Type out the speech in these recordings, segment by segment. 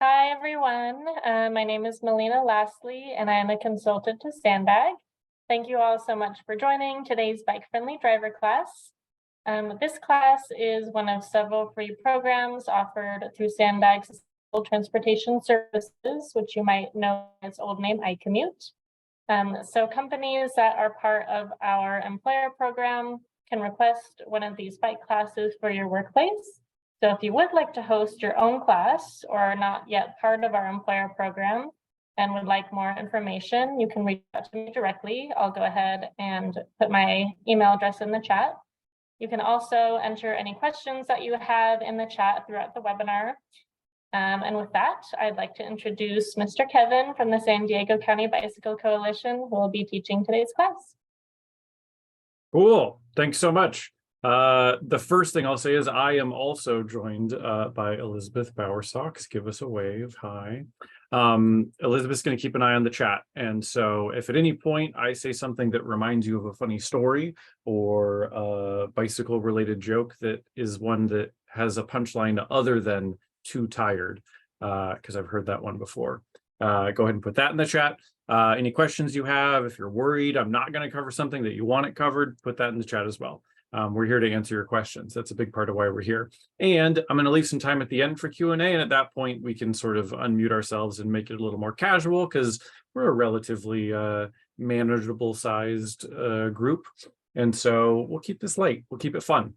Hi, everyone. My name is Melina Lastly, and I am a consultant to SANDAG. Thank you all so much for joining today's bike-friendly driver class. This class is one of several free programs offered through SANDAG's Sustainable Transportation Services, which you might know its old name, iCommute. So companies that are part of our employer program can request one of these bike classes for your workplace. So if you would like to host your own class or are not yet part of our employer program and would like more information, you can reach out to me directly. I'll go ahead and put my email address in the chat. You can also enter any questions that you have in the chat throughout the webinar. And with that, I'd like to introduce Mr. Kevin from the San Diego County Bicycle Coalition, who will be teaching today's class. Cool. Thanks so much. The first thing I'll say is I am also joined by Elizabeth Bowersox. Give us a wave. Hi. Elizabeth's going to keep an eye on the chat. And so if at any point I say something that reminds you of a funny story or a bicycle related joke that is one that has a punchline other than too tired, because I've heard that one before, go ahead and put that in the chat. Any questions you have, if you're worried I'm not going to cover something that you want it covered, put that in the chat as well. We're here to answer your questions. That's a big part of why we're here. And I'm going to leave some time at the end for Q&A. And at that point, we can sort of unmute ourselves and make it a little more casual because we're a relatively manageable sized group. And so we'll keep this light. We'll keep it fun.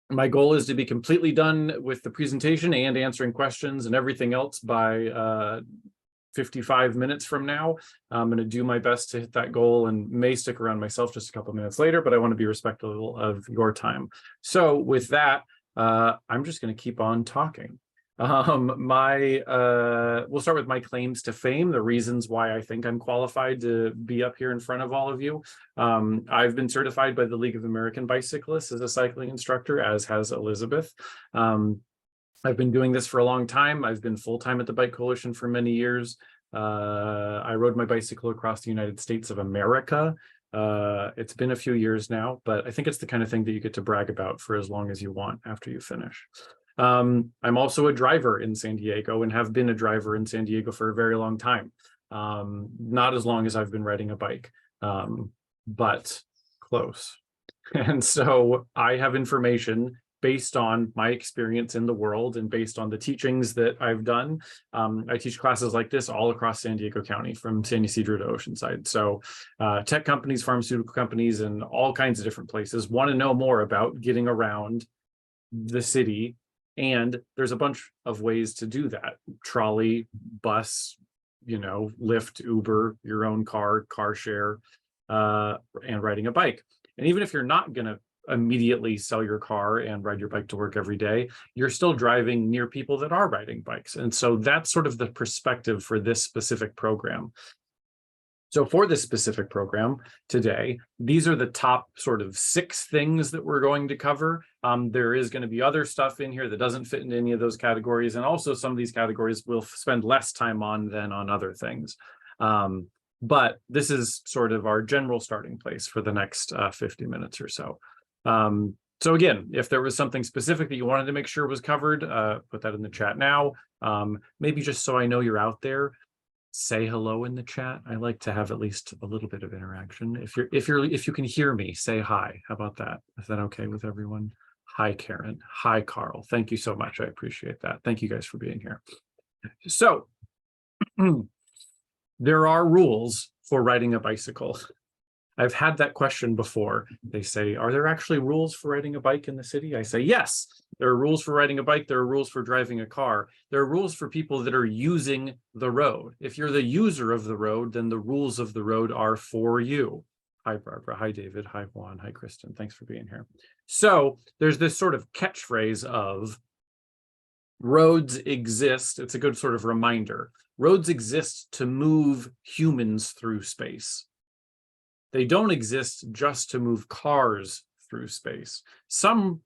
My goal is to be completely done with the presentation and answering questions and everything else by 55 minutes from now. I'm going to do my best to hit that goal and may stick around myself just a couple minutes later, but I want to be respectful of your time. So with that, I'm just going to keep on talking. We'll start with my claims to fame, the reasons why I think I'm qualified to be up here in front of all of you. I've been certified by the League of American Bicyclists as a cycling instructor, as has Elizabeth. I've been doing this for a long time. I've been full-time at the Bike Coalition for many years. I rode my bicycle across the United States of America. It's been a few years now, but I think it's the kind of thing that you get to brag about for as long as you want after you finish. I'm also a driver in San Diego and have been a driver in San Diego for a very long time. Not as long as I've been riding a bike, but close. And so I have information based on my experience in the world and based on the teachings that I've done. I teach classes like this all across San Diego County, from San Ysidro to Oceanside. So tech companies, pharmaceutical companies, and all kinds of different places want to know more about getting around the city. And there's a bunch of ways to do that. Trolley, bus, Lyft, Uber, your own car share, and riding a bike. And even if you're not going to immediately sell your car and ride your bike to work every day, you're still driving near people that are riding bikes. And so that's sort of the perspective for this specific program. So for this specific program today, these are the top sort of 6 things that we're going to cover. There is going to be other stuff in here that doesn't fit into any of those categories. And also some of these categories we'll spend less time on than on other things. But this is sort of our general starting place for the next 50 minutes or so. So again, if there was something specific that you wanted to make sure was covered, put that in the chat now. Maybe just so I know you're out there, say hello in the chat. I like to have at least a little bit of interaction. If you can hear me, say hi. How about that? Is that okay with everyone? Hi, Karen. Hi, Carl. Thank you so much. I appreciate that. Thank you guys for being here. So there are rules for riding a bicycle. I've had that question before. They say, are there actually rules for riding a bike in the city? I say, yes, there are rules for riding a bike. There are rules for driving a car. There are rules for people that are using the road. If you're the user of the road, then the rules of the road are for you. Hi, Barbara. Hi, David. Hi, Juan. Hi, Kristen. Thanks for being here. So there's this sort of catchphrase of roads exist. It's a good sort of reminder. Roads exist to move humans through space. They don't exist just to move cars through space. Some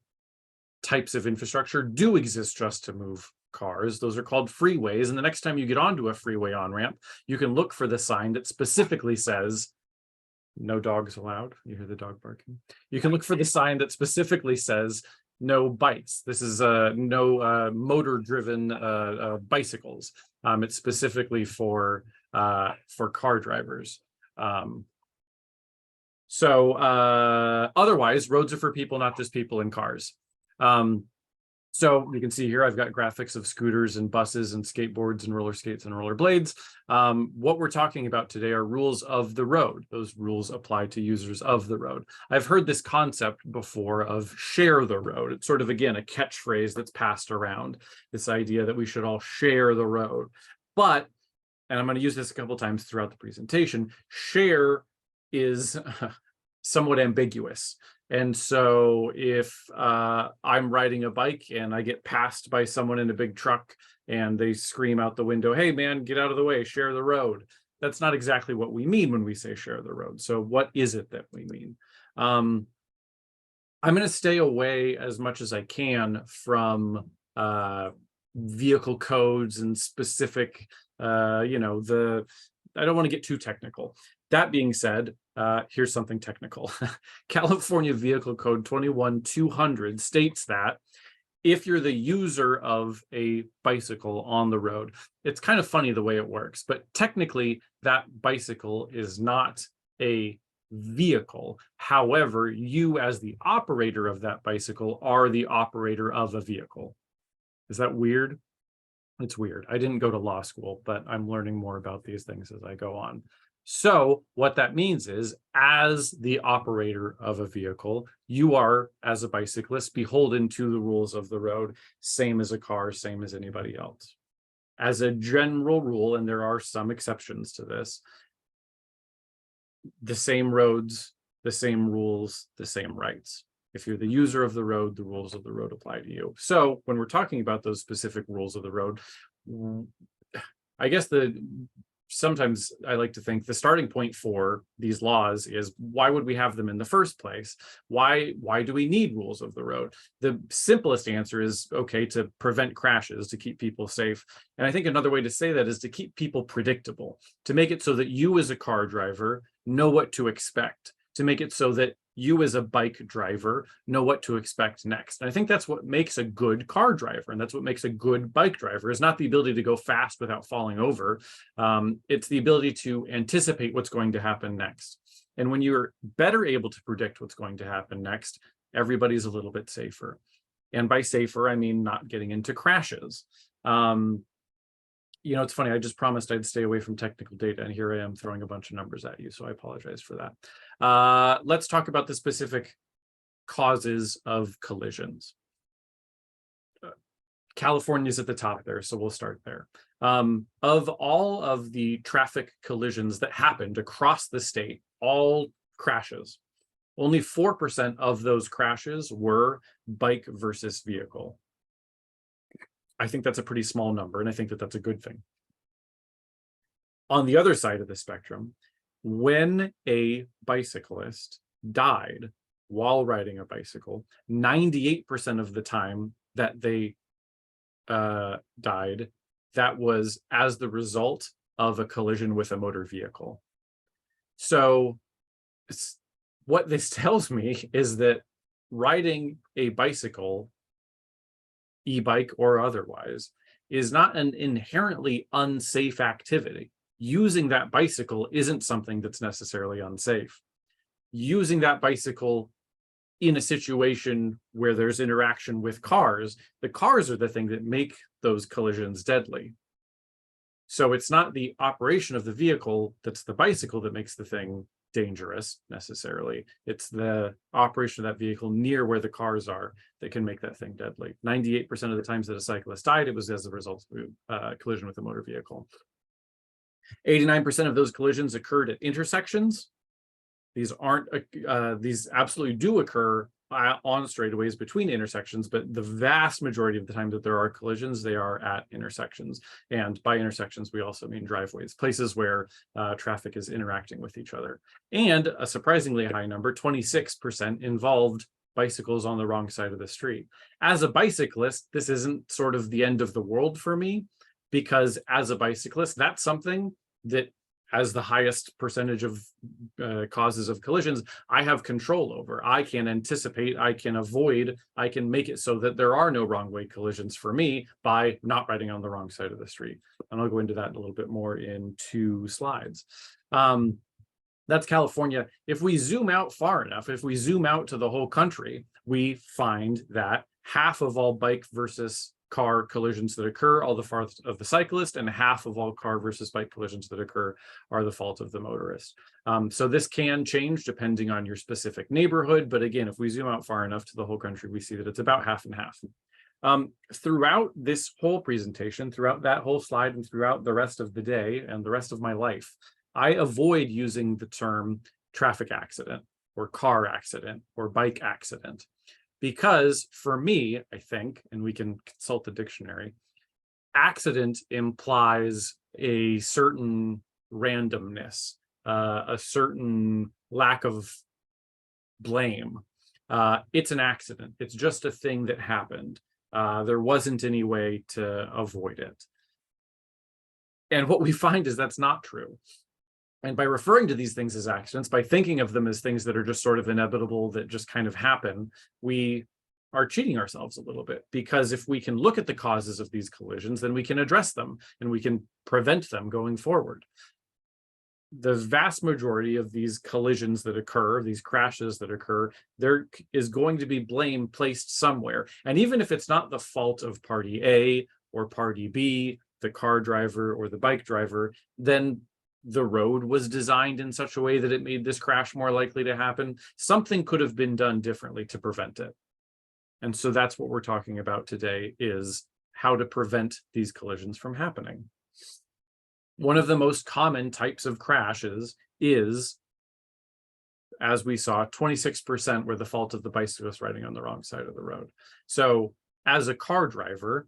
types of infrastructure do exist just to move cars. Those are called freeways. And the next time you get onto a freeway on-ramp, you can look for the sign that specifically says, no dogs allowed. You hear the dog barking. You can look for the sign that specifically says, no bikes. This is no motor-driven bicycles. It's specifically for car drivers. Otherwise, roads are for people, not just people in cars. So you can see here, I've got graphics of scooters and buses and skateboards and roller skates and roller blades. What we're talking about today are rules of the road. Those rules apply to users of the road. I've heard this concept before of share the road. It's sort of, again, a catchphrase that's passed around, this idea that we should all share the road. But, and I'm going to use this a couple times throughout the presentation, share is somewhat ambiguous. And so if I'm riding a bike and I get passed by someone in a big truck and they scream out the window, hey man, get out of the way, share the road. That's not exactly what we mean when we say share the road. So what is it that we mean? I'm going to stay away as much as I can from vehicle codes and specific, I don't want to get too technical. That being said, here's something technical. California Vehicle Code 21200 states that if you're the user of a bicycle on the road, it's kind of funny the way it works, but technically that bicycle is not a vehicle. However, you as the operator of that bicycle are the operator of a vehicle. Is that weird? It's weird. I didn't go to law school, but I'm learning more about these things as I go on. So what that means is, as the operator of a vehicle, you are, as a bicyclist, beholden to the rules of the road, same as a car, same as anybody else. As a general rule, and there are some exceptions to this, the same roads, the same rules, the same rights. If you're the user of the road, the rules of the road apply to you. So when we're talking about those specific rules of the road, I guess sometimes I like to think the starting point for these laws is, why would we have them in the first place? Why do we need rules of the road? The simplest answer is, okay, to prevent crashes, to keep people safe. And I think another way to say that is to keep people predictable, to make it so that you as a car driver know what to expect, to make it so that you as a bike driver know what to expect next. And I think that's what makes a good car driver, and that's what makes a good bike driver, is not the ability to go fast without falling over. It's the ability to anticipate what's going to happen next. And when you're better able to predict what's going to happen next, everybody's a little bit safer. And by safer, I mean not getting into crashes. It's funny, I just promised I'd stay away from technical data, and here I am throwing a bunch of numbers at you, so I apologize for that. Let's talk about the specific causes of collisions. California's at the top there, so we'll start there. Of all of the traffic collisions that happened across the state, all crashes, only 4% of those crashes were bike versus vehicle. I think that's a pretty small number, and I think that that's a good thing. On the other side of the spectrum, when a bicyclist died while riding a bicycle, 98% of the time that they died, that was as the result of a collision with a motor vehicle. So what this tells me is that riding a bicycle, e-bike or otherwise, is not an inherently unsafe activity. Using that bicycle isn't something that's necessarily unsafe. Using that bicycle in a situation where there's interaction with cars, the cars are the thing that make those collisions deadly. So it's not the operation of the vehicle that's the bicycle that makes the thing dangerous necessarily. It's the operation of that vehicle near where the cars are that can make that thing deadly. 98% of the times that a cyclist died, it was as a result of a collision with a motor vehicle. 89% of those collisions occurred at intersections. These absolutely do occur on straightaways between intersections, but the vast majority of the time that there are collisions, they are at intersections. And by intersections, we also mean driveways, places where traffic is interacting with each other. And a surprisingly high number, 26%, involved bicycles on the wrong side of the street. As a bicyclist, this isn't sort of the end of the world for me, because as a bicyclist, that's something that has the highest percentage of causes of collisions, I have control over. I can anticipate, I can avoid, I can make it so that there are no wrong way collisions for me by not riding on the wrong side of the street. And I'll go into that a little bit more in 2 slides. That's California. If we zoom out far enough, if we zoom out to the whole country, we find that half of all bike versus car collisions that occur are the fault of the cyclist, and half of all car versus bike collisions that occur are the fault of the motorist. So this can change depending on your specific neighborhood. But again, if we zoom out far enough to the whole country, we see that it's about half and half. Throughout this whole presentation, throughout that whole slide, and throughout the rest of the day and the rest of my life, I avoid using the term traffic accident or car accident or bike accident. Because for me, I think, and we can consult the dictionary, accident implies a certain randomness, a certain lack of blame. It's an accident. It's just a thing that happened. There wasn't any way to avoid it. And what we find is that's not true. And by referring to these things as accidents, by thinking of them as things that are just sort of inevitable, that just kind of happen, we are cheating ourselves a little bit. Because if we can look at the causes of these collisions, then we can address them and we can prevent them going forward. The vast majority of these collisions that occur, these crashes that occur, there is going to be blame placed somewhere. And even if it's not the fault of party A or party B, the car driver or the bike driver, then the road was designed in such a way that it made this crash more likely to happen. Something could have been done differently to prevent it. And so that's what we're talking about today, is how to prevent these collisions from happening. One of the most common types of crashes is, as we saw, 26% were the fault of the bicyclist riding on the wrong side of the road. So as a car driver,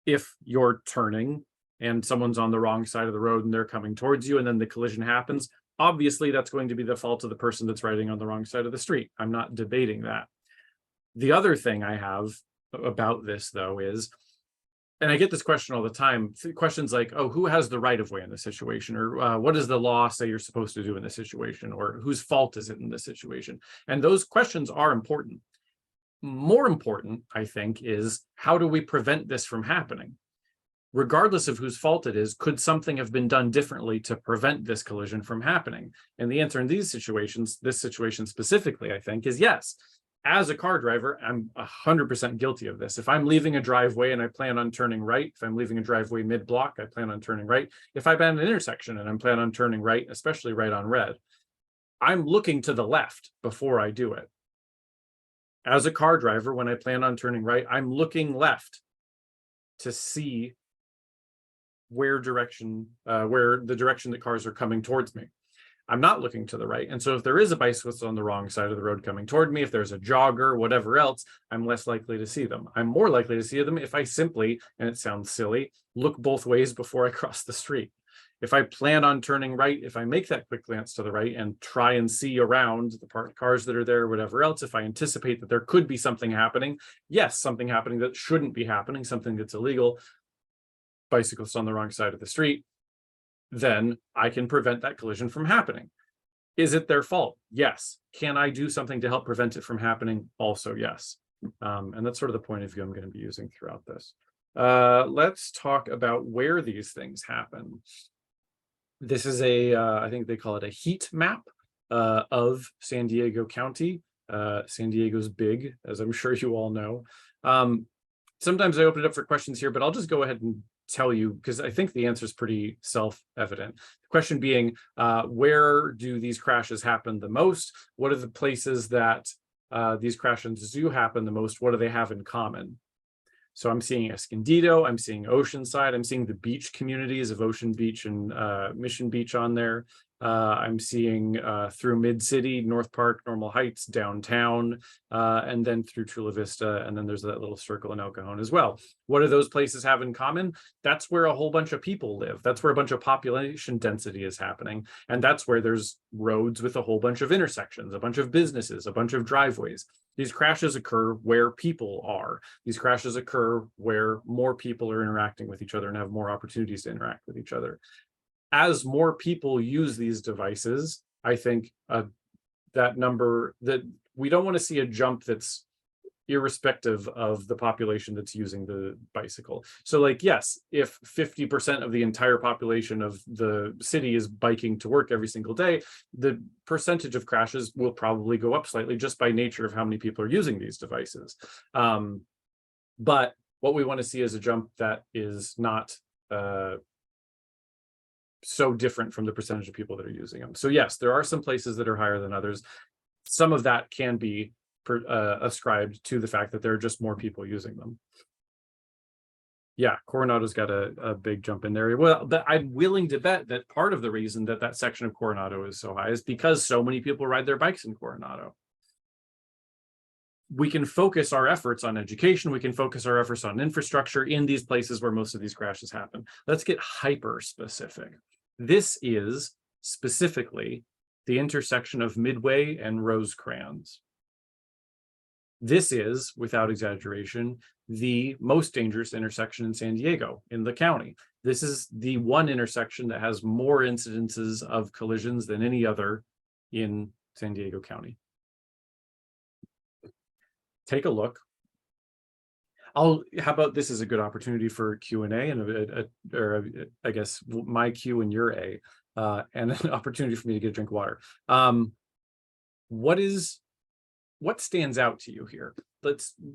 if you're turning and someone's on the wrong side of the road and they're coming towards you and then the collision happens, obviously that's going to be the fault of the person that's riding on the wrong side of the street. I'm not debating that. The other thing I have about this, though, is, and I get this question all the time, questions like, oh, who has the right of way in this situation? Or what does the law say you're supposed to do in this situation? Or whose fault is it in this situation? And those questions are important. More important, I think, is how do we prevent this from happening? Regardless of whose fault it is, could something have been done differently to prevent this collision from happening? And the answer in these situations, this situation specifically, I think, is yes. As a car driver, I'm 100% guilty of this. If I'm leaving a driveway and I plan on turning right, if I'm leaving a driveway mid-block, I plan on turning right. If I'm at an intersection and I'm planning on turning right, especially right on red, I'm looking to the left before I do it. As a car driver, when I plan on turning right, I'm looking left to see where the direction that cars are coming towards me. I'm not looking to the right. And so if there is a bicyclist on the wrong side of the road coming toward me, if there's a jogger, whatever else, I'm less likely to see them. I'm more likely to see them if I simply, and it sounds silly, look both ways before I cross the street. If I plan on turning right, if I make that quick glance to the right and try and see around the parked cars that are there, whatever else, if I anticipate that there could be something happening, yes, something happening that shouldn't be happening, something that's illegal, bicyclist on the wrong side of the street, then I can prevent that collision from happening. Is it their fault? Yes. Can I do something to help prevent it from happening? Also, yes. And that's sort of the point of view I'm going to be using throughout this. Let's talk about where these things happen. This is I think they call it a heat map of San Diego County. San Diego's big, as I'm sure you all know. Sometimes I open it up for questions here, but I'll just go ahead and tell you, because I think the answer is pretty self-evident. The question being, where do these crashes happen the most? What are the places that these crashes do happen the most? What do they have in common? So I'm seeing Escondido, I'm seeing Oceanside, I'm seeing the beach communities of Ocean Beach and Mission Beach on there. I'm seeing through Mid-City, North Park, Normal Heights, downtown, and then through Chula Vista, and then there's that little circle in El Cajon as well. What do those places have in common? That's where a whole bunch of people live. That's where a bunch of population density is happening. And that's where there's roads with a whole bunch of intersections, a bunch of businesses, a bunch of driveways. These crashes occur where people are. These crashes occur where more people are interacting with each other and have more opportunities to interact with each other. as more people use these devices, I think that number, that we don't want to see a jump that's irrespective of the population that's using the bicycle. So like, yes, if 50% of the entire population of the city is biking to work every single day, the percentage of crashes will probably go up slightly just by nature of how many people are using these devices. But what we want to see is a jump that is not so different from the percentage of people that are using them. So yes, there are some places that are higher than others. Some of that can be ascribed to the fact that there are just more people using them. Yeah, Coronado's got a big jump in there. Well, but I'm willing to bet that part of the reason that that section of Coronado is so high is because so many people ride their bikes in Coronado. We can focus our efforts on education. We can focus our efforts on infrastructure in these places where most of these crashes happen. Let's get hyper specific. This is specifically the intersection of Midway and Rosecrans. This is, without exaggeration, the most dangerous intersection in San Diego, in the county. This is the one intersection that has more incidences of collisions than any other in San Diego County. Take a look. How about this is a good opportunity for Q&A and I guess my Q and your A, and an opportunity for me to get a drink of water. What stands out to you here?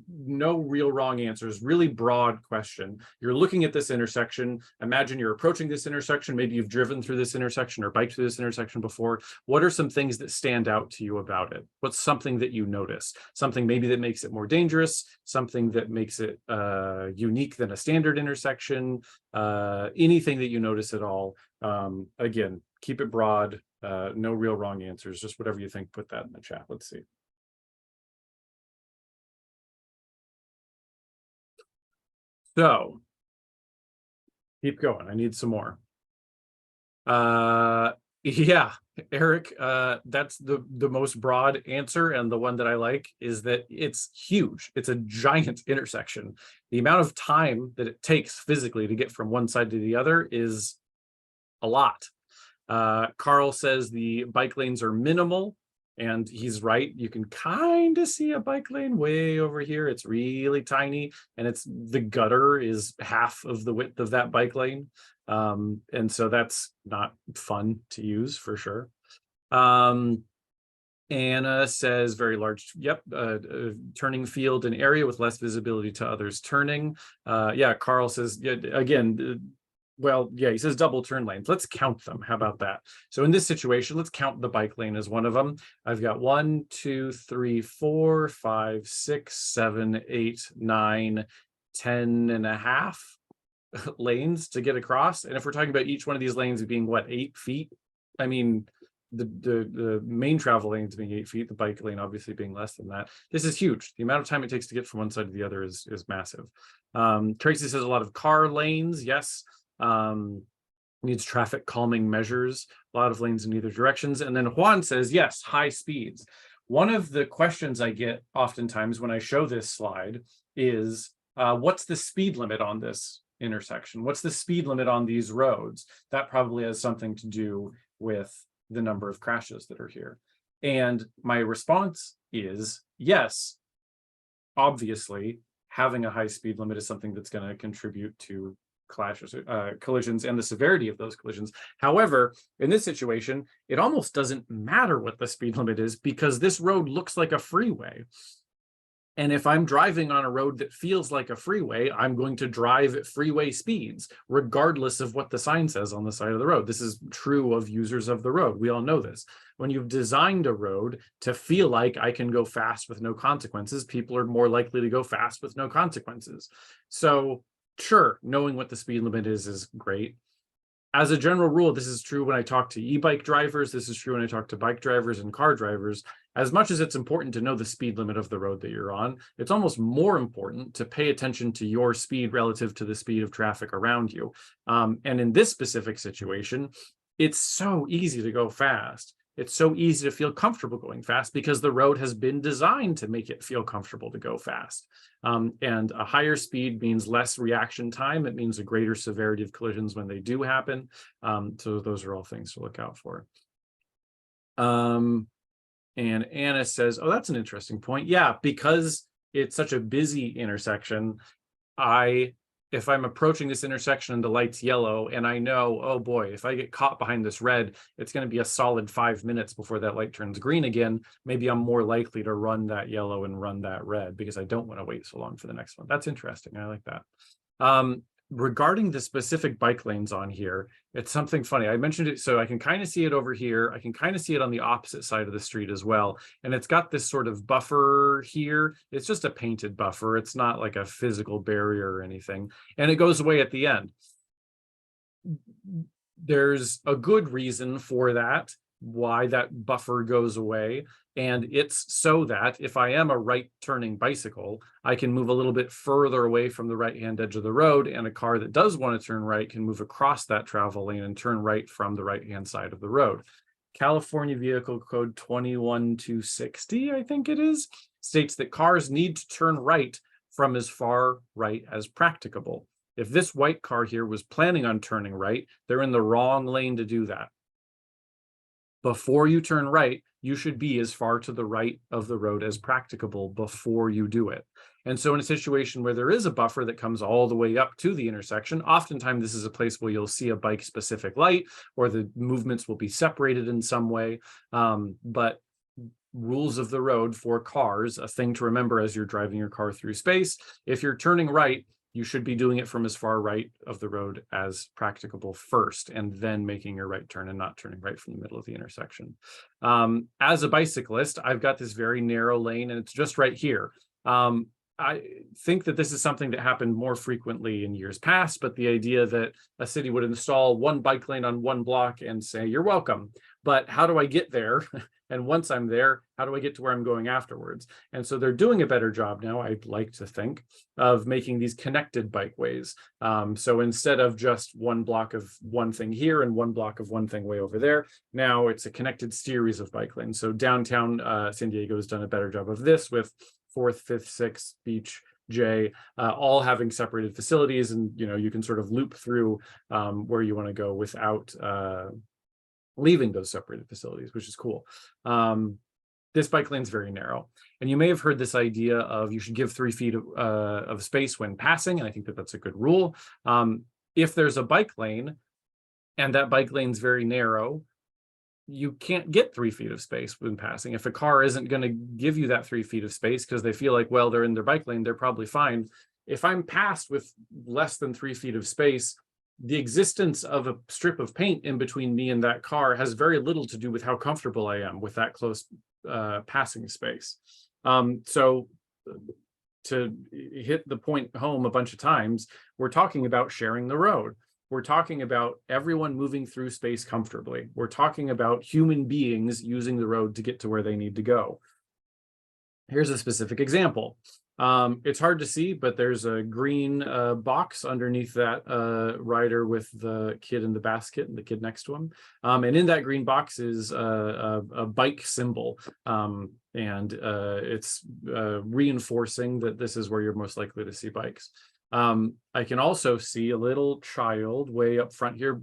No real wrong answers, really broad question. You're looking at this intersection. Imagine you're approaching this intersection. Maybe you've driven through this intersection or biked through this intersection before. What are some things that stand out to you about it? What's something that you notice? Something maybe that makes it more dangerous, something that makes it unique than a standard intersection, anything that you notice at all. Again, keep it broad, no real wrong answers, just whatever you think, put that in the chat. Let's see. So keep going. I need some more. Yeah, Eric, that's the most broad answer, and the one that I like is that it's huge. It's a giant intersection. The amount of time that it takes physically to get from one side to the other is a lot. Carl says the bike lanes are minimal. And he's right. You can kind of see a bike lane way over here. It's really tiny, and the gutter is half of the width of that bike lane. And so that's not fun to use for sure. Anna says very large, yep, turning field, an area with less visibility to others turning. Yeah, Carl says, yeah, again, well, yeah, he says double turn lanes. Let's count them. How about that? So in this situation, let's count the bike lane as one of them. I've got 1, 2, 3, 4, 5, 6, 7, 8, 9, 10 and a half lanes to get across. And if we're talking about each one of these lanes being what, 8 feet? I mean, the main travel lanes being 8 feet, the bike lane obviously being less than that. This is huge. The amount of time it takes to get from one side to the other is massive. Tracy says a lot of car lanes. Yes. Needs traffic calming measures, a lot of lanes in either directions. And then Juan says, yes, high speeds. One of the questions I get oftentimes when I show this slide is, what's the speed limit on this intersection? What's the speed limit on these roads? That probably has something to do with the number of crashes that are here. And my response is, yes, obviously, having a high speed limit is something that's going to contribute to collisions and the severity of those collisions. However, in this situation, it almost doesn't matter what the speed limit is because this road looks like a freeway. And if I'm driving on a road that feels like a freeway, I'm going to drive at freeway speeds, regardless of what the sign says on the side of the road. This is true of users of the road. We all know this. When you've designed a road to feel like I can go fast with no consequences, people are more likely to go fast with no consequences. So sure, knowing what the speed limit is great. As a general rule, this is true when I talk to e-bike drivers. This is true when I talk to bike drivers and car drivers. As much as it's important to know the speed limit of the road that you're on, it's almost more important to pay attention to your speed relative to the speed of traffic around you. And in this specific situation, it's so easy to go fast. it's so easy to feel comfortable going fast because the road has been designed to make it feel comfortable to go fast. And a higher speed means less reaction time. It means a greater severity of collisions when they do happen. So those are all things to look out for. And Anna says, oh, that's an interesting point. Yeah, because it's such a busy intersection, if I'm approaching this intersection and the light's yellow and I know, oh boy, if I get caught behind this red, it's going to be a solid 5 minutes before that light turns green again. Maybe I'm more likely to run that yellow and run that red because I don't want to wait so long for the next one. That's interesting. I like that. Regarding the specific bike lanes on here, it's something funny. I mentioned it, so I can kind of see it over here. I can kind of see it on the opposite side of the street as well. And it's got this sort of buffer here. It's just a painted buffer. It's not like a physical barrier or anything. And it goes away at the end. There's a good reason for that, why that buffer goes away. And it's so that if I am a right turning bicycle, I can move a little bit further away from the right-hand edge of the road, and a car that does want to turn right can move across that travel lane and turn right from the right-hand side of the road. California Vehicle Code 21260, I think it is, states that cars need to turn right from as far right as practicable. If this white car here was planning on turning right, they're in the wrong lane to do that. Before you turn right, you should be as far to the right of the road as practicable before you do it. And so in a situation where there is a buffer that comes all the way up to the intersection, oftentimes this is a place where you'll see a bike specific light or the movements will be separated in some way. But rules of the road for cars, a thing to remember as you're driving your car through space, if you're turning right, you should be doing it from as far right of the road as practicable first, and then making your right turn and not turning right from the middle of the intersection. As a bicyclist, I've got this very narrow lane and it's just right here. I think that this is something that happened more frequently in years past, but the idea that a city would install one bike lane on one block and say, you're welcome, but how do I get there? And once I'm there, how do I get to where I'm going afterwards? And so they're doing a better job now, I'd like to think, of making these connected bikeways. So instead of just one block of one thing here and one block of one thing way over there, now it's a connected series of bike lanes. So downtown San Diego has done a better job of this with 4th, 5th, 6th, Beach, J, all having separated facilities, and you can sort of loop through where you want to go without leaving those separated facilities, which is cool. This bike lane is very narrow, and you may have heard this idea of you should give 3 feet of space when passing, and I think that that's a good rule. If there's a bike lane and that bike lane's very narrow, you can't get 3 feet of space when passing. If a car isn't going to give you that 3 feet of space because they feel like, well, they're in their bike lane, they're probably fine. If I'm passed with less than 3 feet of space, the existence of a strip of paint in between me and that car has very little to do with how comfortable I am with that close passing space. So to hit the point home a bunch of times, we're talking about sharing the road. We're talking about everyone moving through space comfortably. We're talking about human beings using the road to get to where they need to go. Here's a specific example. It's hard to see, but there's a green box underneath that rider with the kid in the basket and the kid next to him. And in that green box is a bike symbol. And it's reinforcing that this is where you're most likely to see bikes. I can also see a little child way up front here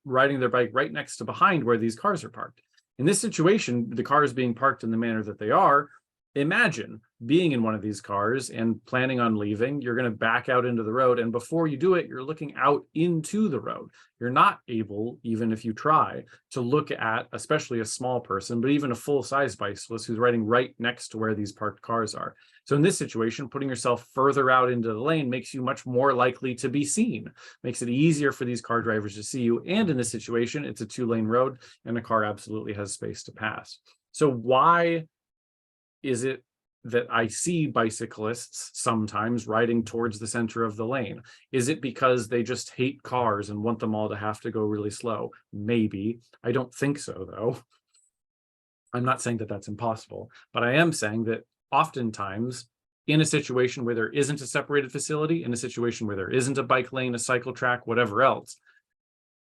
riding their bike right next to behind where these cars are parked. In this situation, the cars being parked in the manner that they are, imagine being in one of these cars and planning on leaving. You're going to back out into the road, and before you do it, you're looking out into the road. You're not able, even if you try, to look at, especially a small person, but even a full-size bicyclist who's riding right next to where these parked cars are. So in this situation, putting yourself further out into the lane makes you much more likely to be seen, makes it easier for these car drivers to see you. And in this situation, it's a 2-lane road and a car absolutely has space to pass. So why is it that I see bicyclists sometimes riding towards the center of the lane? Is it because they just hate cars and want them all to have to go really slow? Maybe. I don't think so, though. I'm not saying that that's impossible, but I am saying that oftentimes in a situation where there isn't a separated facility, in a situation where there isn't a bike lane, a cycle track, whatever else,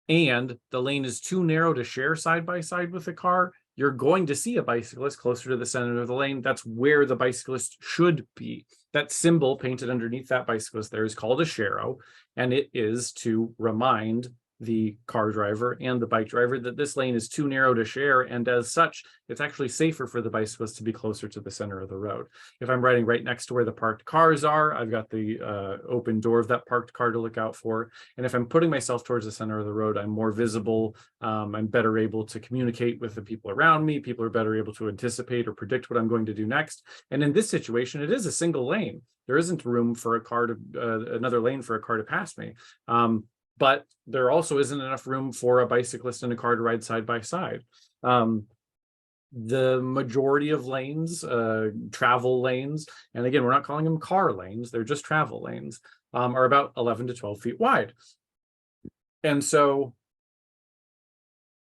and the lane is too narrow to share side by side with a car, you're going to see a bicyclist closer to the center of the lane. That's where the bicyclist should be. That symbol painted underneath that bicyclist there is called a sharrow, and it is to remind the car driver and the bike driver that this lane is too narrow to share, and as such, it's actually safer for the bicyclist to be closer to the center of the road. If I'm riding right next to where the parked cars are, I've got the open door of that parked car to look out for. And if I'm putting myself towards the center of the road, I'm more visible. I'm better able to communicate with the people around me. People are better able to anticipate or predict what I'm going to do next. And in this situation, it is a single lane. There isn't room for a car to another lane for a car to pass me. But there also isn't enough room for a bicyclist and a car to ride side by side. The majority of lanes, travel lanes, and again, we're not calling them car lanes, they're just travel lanes, are about 11 to 12 feet wide. And so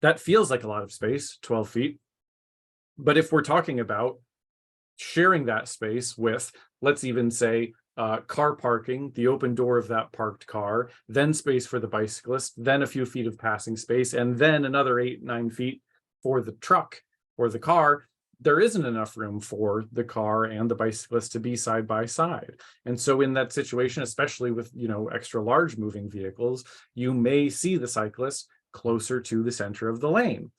that feels like a lot of space, 12 feet. But if we're talking about sharing that space with, let's even say, car parking, the open door of that parked car, then space for the bicyclist, then a few feet of passing space, and then another 8-9 feet for the truck or the car, there isn't enough room for the car and the bicyclist to be side by side. And so in that situation, especially with, extra large moving vehicles, you may see the cyclist closer to the center of the lane.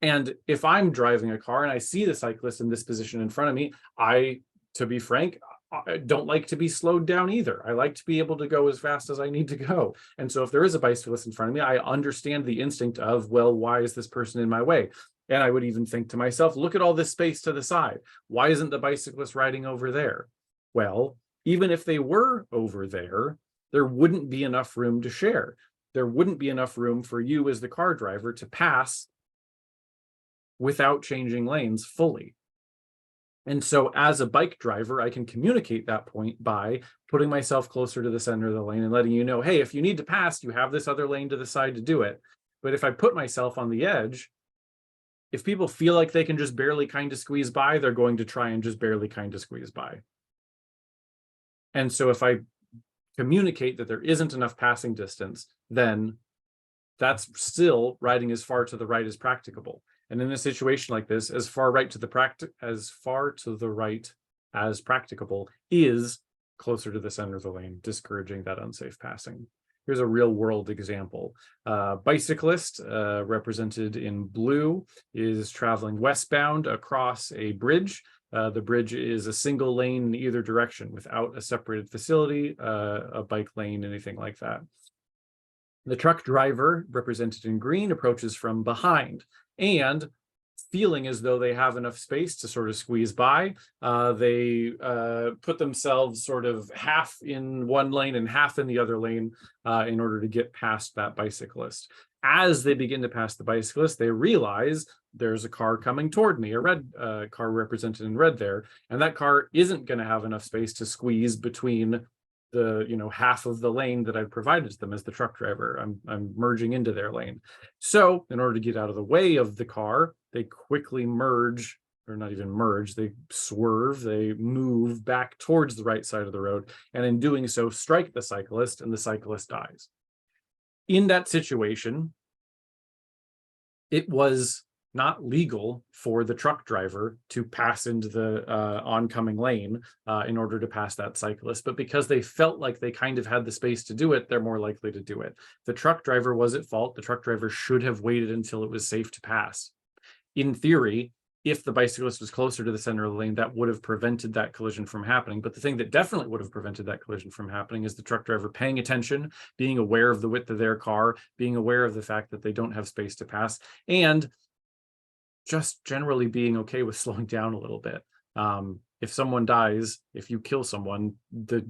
And if I'm driving a car and I see the cyclist in this position in front of me, to be frank, I don't like to be slowed down either. I like to be able to go as fast as I need to go. And so if there is a bicyclist in front of me, I understand the instinct of, well, why is this person in my way? And I would even think to myself, look at all this space to the side. Why isn't the bicyclist riding over there? Well, even if they were over there, there wouldn't be enough room to share. There wouldn't be enough room for you as the car driver to pass without changing lanes fully. And so as a bike driver, I can communicate that point by putting myself closer to the center of the lane and letting you know, hey, if you need to pass, you have this other lane to the side to do it. But if I put myself on the edge, if people feel like they can just barely kind of squeeze by, they're going to try and just barely kind of squeeze by. And so if I communicate that there isn't enough passing distance, then that's still riding as far to the right as practicable. And in a situation like this, as far to the right as practicable is closer to the center of the lane, discouraging that unsafe passing. Here's a real world example. Bicyclist, represented in blue, is traveling westbound across a bridge. The bridge is a single lane in either direction without a separated facility, a bike lane, anything like that. The truck driver, represented in green, approaches from behind, and feeling as though they have enough space to sort of squeeze by, they put themselves sort of half in one lane and half in the other lane in order to get past that bicyclist. As they begin to pass the bicyclist, they realize there's a car coming toward me, a red car represented in red there, and that car isn't going to have enough space to squeeze between the half of the lane that I've provided to them as the truck driver. I'm merging into their lane. So in order to get out of the way of the car, they quickly merge, or not even merge, they swerve, they move back towards the right side of the road, and in doing so strike the cyclist, and the cyclist dies. In that situation, it was not legal for the truck driver to pass into the oncoming lane in order to pass that cyclist. But because they felt like they kind of had the space to do it, they're more likely to do it. The truck driver was at fault. The truck driver should have waited until it was safe to pass. In theory, if the bicyclist was closer to the center of the lane, that would have prevented that collision from happening. But the thing that definitely would have prevented that collision from happening is the truck driver paying attention, being aware of the width of their car, being aware of the fact that they don't have space to pass, and just generally being okay with slowing down a little bit. If someone dies, if you kill someone, the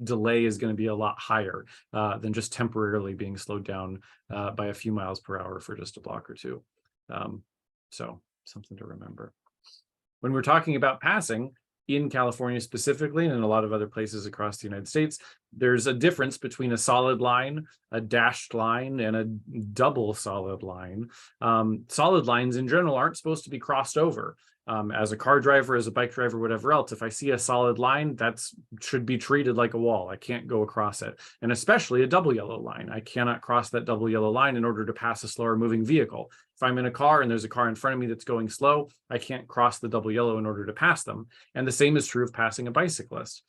delay is going to be a lot higher than just temporarily being slowed down by a few miles per hour for just a block or two. So something to remember. When we're talking about passing, in California specifically, and in a lot of other places across the United States, there's a difference between a solid line, a dashed line, and a double solid line. Solid lines in general aren't supposed to be crossed over. As a car driver, as a bike driver, whatever else, if I see a solid line, that's should be treated like a wall. I can't go across it. And especially a double yellow line. I cannot cross that double yellow line in order to pass a slower moving vehicle. If I'm in a car and there's a car in front of me that's going slow, I can't cross the double yellow in order to pass them. And the same is true of passing a bicyclist.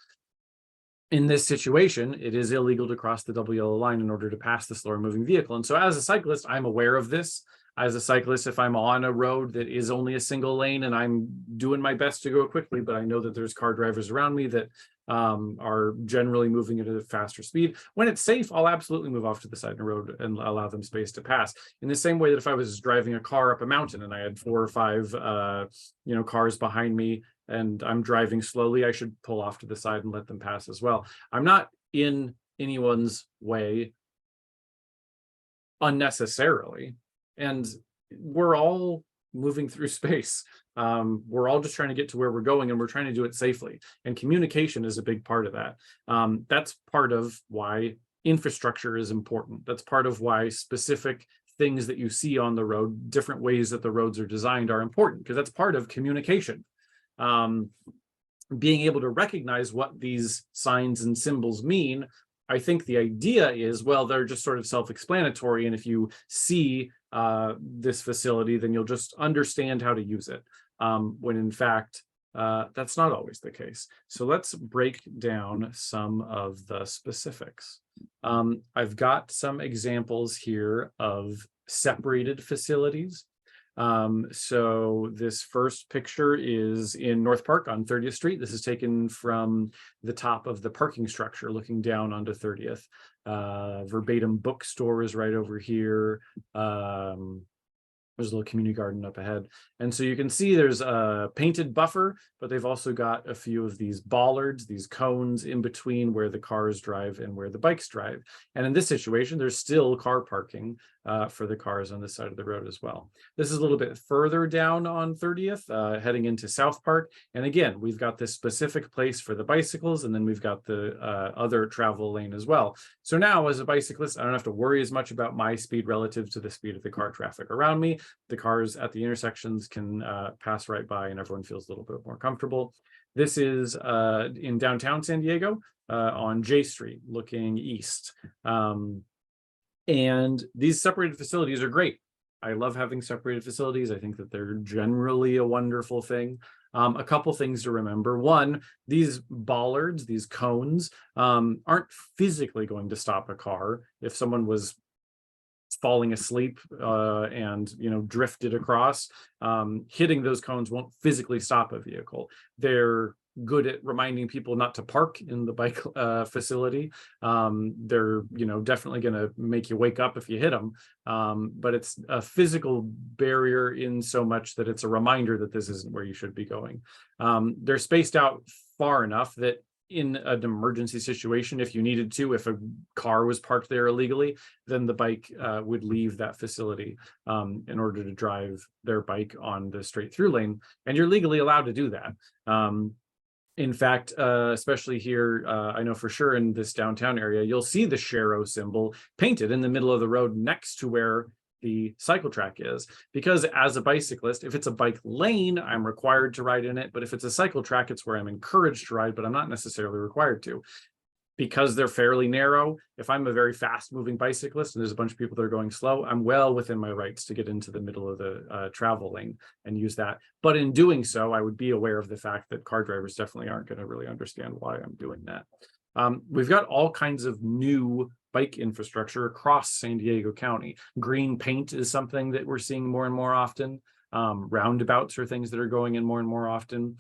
In this situation, it is illegal to cross the double yellow line in order to pass the slower moving vehicle. And so as a cyclist, I'm aware of this. As a cyclist, if I'm on a road that is only a single lane and I'm doing my best to go quickly, but I know that there's car drivers around me that are generally moving at a faster speed. When it's safe, I'll absolutely move off to the side of the road and allow them space to pass. In the same way that if I was driving a car up a mountain and I had 4 or 5 cars behind me and I'm driving slowly, I should pull off to the side and let them pass as well. I'm not in anyone's way unnecessarily. And we're all moving through space. We're all just trying to get to where we're going, and we're trying to do it safely. And communication is a big part of that. That's part of why infrastructure is important. That's part of why specific things that you see on the road, different ways that the roads are designed, are important, because that's part of communication. Being able to recognize what these signs and symbols mean, I think the idea is, well, they're just sort of self-explanatory. And if you see this facility, then you'll just understand how to use it. When in fact, that's not always the case. So let's break down some of the specifics. I've got some examples here of separated facilities. So this first picture is in North Park on 30th Street. This is taken from the top of the parking structure looking down onto 30th. Verbatim bookstore is right over here. There's a little community garden up ahead. And so you can see there's a painted buffer, but they've also got a few of these bollards, these cones in between where the cars drive and where the bikes drive. And in this situation, there's still car parking for the cars on this side of the road as well. This is a little bit further down on 30th, heading into South Park. And again, we've got this specific place for the bicycles, and then we've got the other travel lane as well. So now as a bicyclist, I don't have to worry as much about my speed relative to the speed of the car traffic around me. The cars at the intersections can pass right by and everyone feels a little bit more comfortable. This is in downtown San Diego on J Street looking east. And these separated facilities are great. I love having separated facilities. I think that they're generally a wonderful thing. A couple things to remember. One, these bollards, these cones, aren't physically going to stop a car. If someone was falling asleep and drifted across, hitting those cones won't physically stop a vehicle. They're good at reminding people not to park in the bike facility. They're definitely going to make you wake up if you hit them, but it's a physical barrier in so much that it's a reminder that this isn't where you should be going. They're spaced out far enough that in an emergency situation, if you needed to, if a car was parked there illegally, then the bike would leave that facility in order to drive their bike on the straight through lane, and you're legally allowed to do that. In fact, especially here, I know for sure in this downtown area, you'll see the Shero symbol painted in the middle of the road next to where the cycle track is, because as a bicyclist, if it's a bike lane, I'm required to ride in it. But if it's a cycle track, it's where I'm encouraged to ride, but I'm not necessarily required to. Because they're fairly narrow, if I'm a very fast moving bicyclist and there's a bunch of people that are going slow, I'm well within my rights to get into the middle of the travel lane and use that. But in doing so, I would be aware of the fact that car drivers definitely aren't going to really understand why I'm doing that. We've got all kinds of new bike infrastructure across San Diego County. Green paint is something that we're seeing more and more often. Roundabouts are things that are going in more and more often.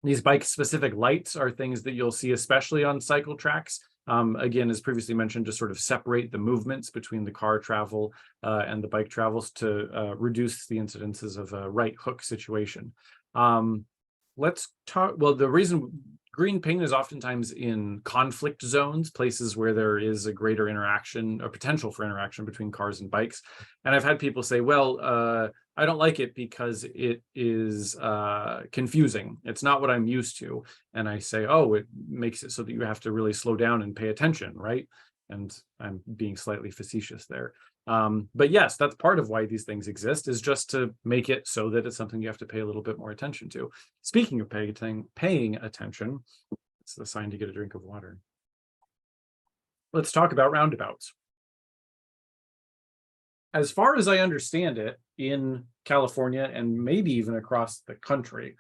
These bike-specific lights are things that you'll see especially on cycle tracks. Again, as previously mentioned, to sort of separate the movements between the car travel and the bike travels to reduce the incidences of a right hook situation. Let's talk, well, the reason green paint is oftentimes in conflict zones, places where there is a greater interaction or potential for interaction between cars and bikes. And I've had people say, well, I don't like it because it is confusing. It's not what I'm used to. And I say, oh, it makes it so that you have to really slow down and pay attention, right? And I'm being slightly facetious there. But yes, that's part of why these things exist, is just to make it so that it's something you have to pay a little bit more attention to. Speaking of paying attention, it's the sign to get a drink of water. Let's talk about roundabouts. As far as I understand it, in California and maybe even across the country,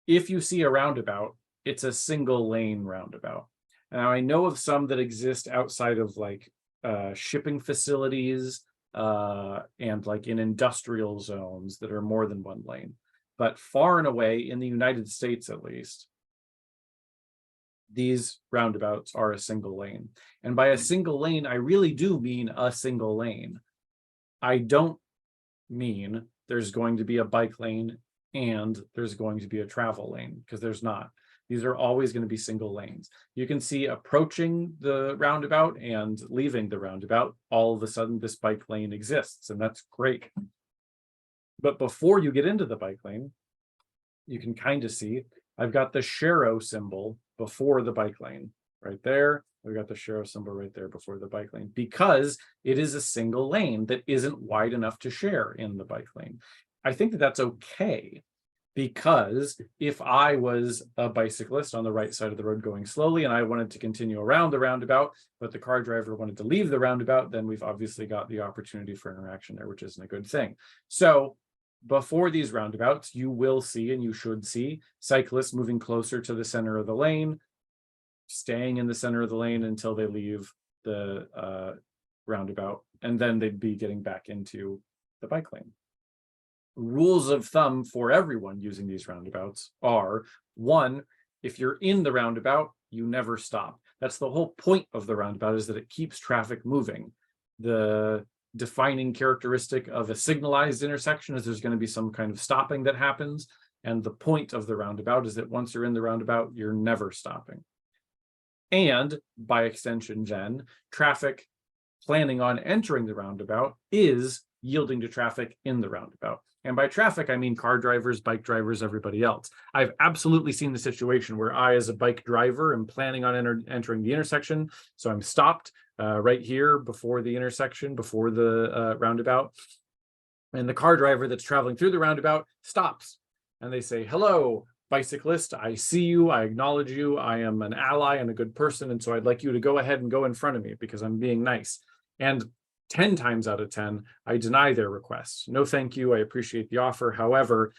if you see a roundabout, it's a single lane roundabout. Now, I know of some that exist outside of like shipping facilities and like in industrial zones that are more than one lane. But far and away, in the United States at least, these roundabouts are a single lane. And by a single lane, I really do mean a single lane. I don't mean there's going to be a bike lane and there's going to be a travel lane, because there's not. These are always going to be single lanes. You can see approaching the roundabout and leaving the roundabout, all of a sudden this bike lane exists, and that's great. But before you get into the bike lane, you can kind of see I've got the Shero symbol before the bike lane right there. We've got the Shero symbol right there before the bike lane, because it is a single lane that isn't wide enough to share in the bike lane. I think that that's okay, because if I was a bicyclist on the right side of the road going slowly and I wanted to continue around the roundabout, but the car driver wanted to leave the roundabout, then we've obviously got the opportunity for interaction there, which isn't a good thing. So before these roundabouts, you will see, and you should see, cyclists moving closer to the center of the lane, staying in the center of the lane until they leave the roundabout, and then they'd be getting back into the bike lane. Rules of thumb for everyone using these roundabouts are: one, if you're in the roundabout, you never stop. That's the whole point of the roundabout, is that it keeps traffic moving. The defining characteristic of a signalized intersection is there's going to be some kind of stopping that happens. And the point of the roundabout is that once you're in the roundabout, you're never stopping. And by extension, then, traffic planning on entering the roundabout is yielding to traffic in the roundabout. And by traffic, I mean car drivers, bike drivers, everybody else. I've absolutely seen the situation where I, as a bike driver, am planning on entering the intersection. So I'm stopped right here before the intersection, before the roundabout. And the car driver that's traveling through the roundabout stops. And they say, "Hello, bicyclist, I see you, I acknowledge you, I am an ally and a good person, and so I'd like you to go ahead and go in front of me because I'm being nice." And 10 times out of 10, I deny their request. No, thank you, I appreciate the offer. However,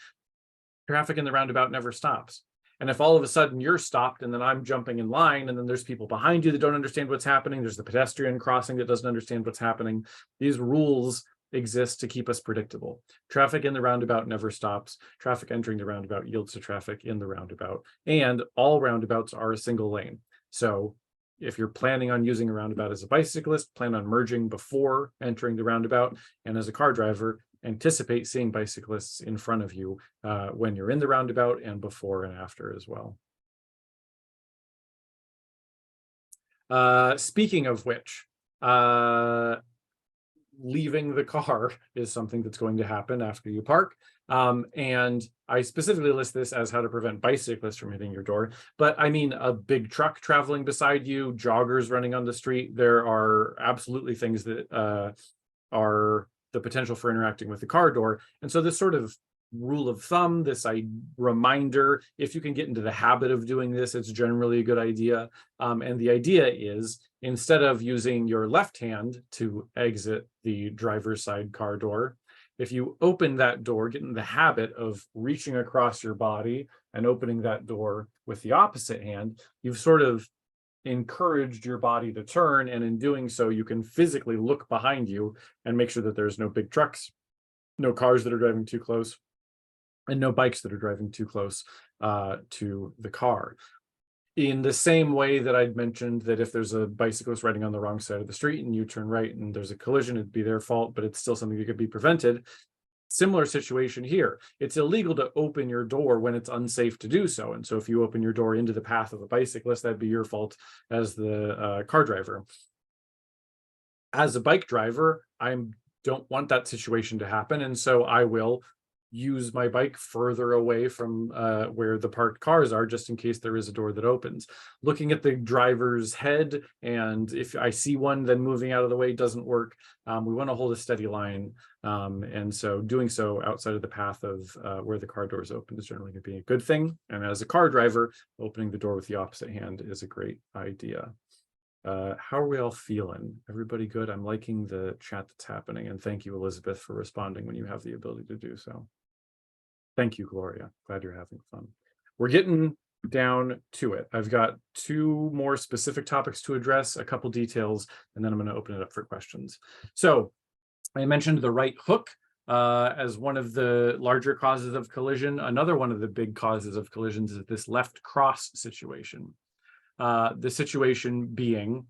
traffic in the roundabout never stops. And if all of a sudden you're stopped and then I'm jumping in line, and then there's people behind you that don't understand what's happening, there's the pedestrian crossing that doesn't understand what's happening, these rules exist to keep us predictable. Traffic in the roundabout never stops. Traffic entering the roundabout yields to traffic in the roundabout. And all roundabouts are a single lane. So if you're planning on using a roundabout as a bicyclist, plan on merging before entering the roundabout. And as a car driver, anticipate seeing bicyclists in front of you when you're in the roundabout, and before and after as well. Speaking of which, leaving the car is something that's going to happen after you park. And I specifically list this as how to prevent bicyclists from hitting your door. But I mean, a big truck traveling beside you, joggers running on the street. There are absolutely things that are the potential for interacting with the car door. And so this sort of rule of thumb, this reminder, if you can get into the habit of doing this, it's generally a good idea. And the idea is, instead of using your left hand to exit the driver's side car door, if you open that door, get in the habit of reaching across your body and opening that door with the opposite hand, you've sort of encouraged your body to turn. And in doing so, you can physically look behind you and make sure that there's no big trucks, no cars that are driving too close, and no bikes that are driving too close to the car. In the same way that I'd mentioned that if there's a bicyclist riding on the wrong side of the street and you turn right and there's a collision, it'd be their fault, but it's still something that could be prevented. Similar situation here. It's illegal to open your door when it's unsafe to do so. And so if you open your door into the path of a bicyclist, that'd be your fault as the car driver. As a bike driver, I don't want that situation to happen. And so I will use my bike further away from where the parked cars are, just in case there is a door that opens. Looking at the driver's head, and if I see one, then moving out of the way doesn't work. We want to hold a steady line. And so doing so outside of the path of where the car doors open is generally going to be a good thing. And as a car driver, opening the door with the opposite hand is a great idea. How are we all feeling? Everybody good? I'm liking the chat that's happening. And thank you, Elizabeth, for responding when you have the ability to do so. Thank you, Gloria. Glad you're having fun. We're getting down to it. I've got 2 more specific topics to address, a couple details, and then I'm going to open it up for questions. So I mentioned the right hook as one of the larger causes of collision. Another one of the big causes of collisions is this left cross situation. The situation being